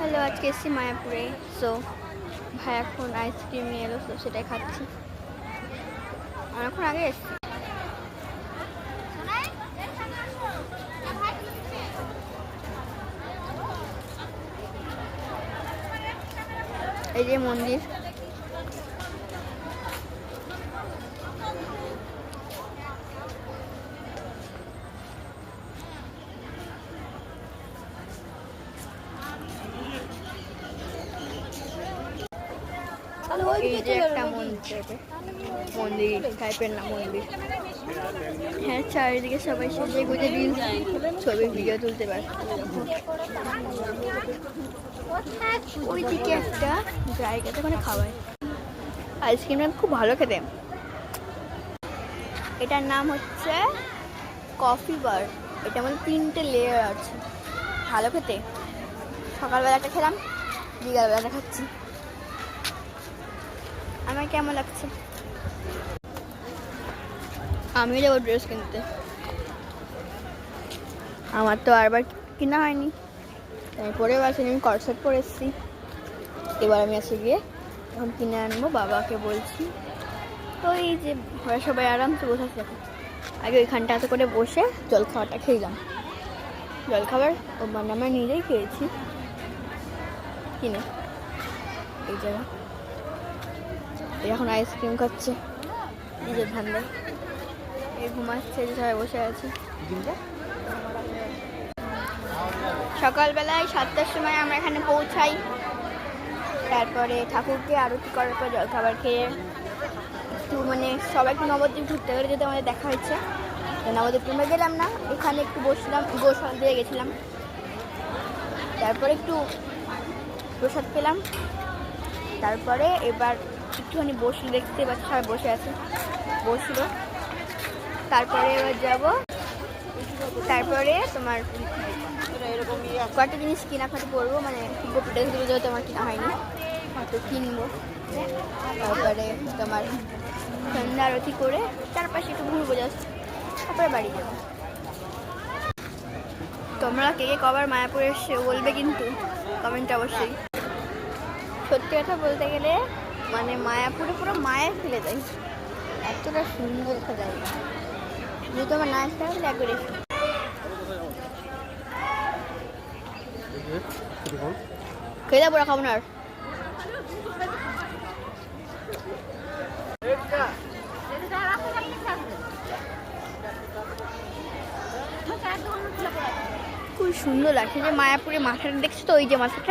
Hello, আজকে এসেছি মায়াপুরে। সো ভাই এখন আইসক্রিম নিয়ে এলো, তো সেটাই খাচ্ছি। অনেকক্ষণ আগে এসেছি। এই যে মন্দির, এই যে একটা মন্দির টাইপের না মন্দির। হ্যাঁ, চারিদিকে সবাই সেজে গুজে রিলস ছবি ভিডিও তুলতে পারে। ওইদিকে একটা জায়গাতে ওখানে খাওয়ায় আইসক্রিমটা খুব ভালো খেতে। এটার নাম হচ্ছে কফি বার। এটার মধ্যে 3টে লেয়ার আছে, ভালো খেতে। সকালবেলাটা খেলাম, বিকালবেলাটা খাচ্ছি। আমার কেমন লাগছে? আমি যাবো ড্রেস কিনতে। আমার তো আরবার কিনা হয়নি, তাই পরেও আসেনি। আমি কর্সেট পরে এসেছি। এবার আমি এসে গিয়ে এখন কিনে আনবো, বাবাকে বলছি। তো এই যে ওরা সবাই আরামসে বসে আছে। আগে ওইখানটাতে করে বসে জলখাবারটা খেলাম। জলখাবার মানে আমরা নিজেই খেয়েছি কিনে। এই জায়গা এখন আইসক্রিম খাচ্ছে নিজের ঠান্ডায়। এই ঘুমাচ্ছে, যে সবাই বসে আছে। সকালবেলায় 7টার সময় আমরা এখানে পৌঁছাই। তারপরে ঠাকুরকে আরতি করার পর জলখাবার খেয়ে একটু মানে সবাই একটু নবদ্বীপ ঘুরতে গেলে, যেতে আমাদের দেখা হয়েছে। নবদ্বীপ ট্রেনে গেলাম না, এখানে একটু বসলাম, গোসাল দিয়ে গেছিলাম। তারপরে একটু প্রসাদ পেলাম। তারপরে এবার একটুখানি বসে, দেখতে পাচ্ছি সবাই বসে আছে, বসলো। তারপরে এবার যাব। তারপরে তোমার কয়েকটা জিনিস কেনাকাটি করবো, মানে গোপীটা যেহেতু আমার কেনা হয়নি, হয়তো কিনবো। তারপরে তোমার সন্ধ্যা আরতি করে চারপাশে একটু ঘুরবো জাস্ট, তারপরে বাড়ি যাবো। তোমরা কে কে কবার মায়াপুরে এসে বলবে কিন্তু কমেন্ট অবশ্যই। সত্যি কথা বলতে গেলে মানে মায়াপুরে পুরো মায়ের ফেলে যায়, এতটা সুন্দর একটা জায়গা। যেহেতু আমার না আসতে হবে একবার এসে খেয়ে যাবো, খাবো না আর। খুব সুন্দর লাগছে যে মায়াপুরে মাথাটা দেখছো তো, ওই যে মাথাটা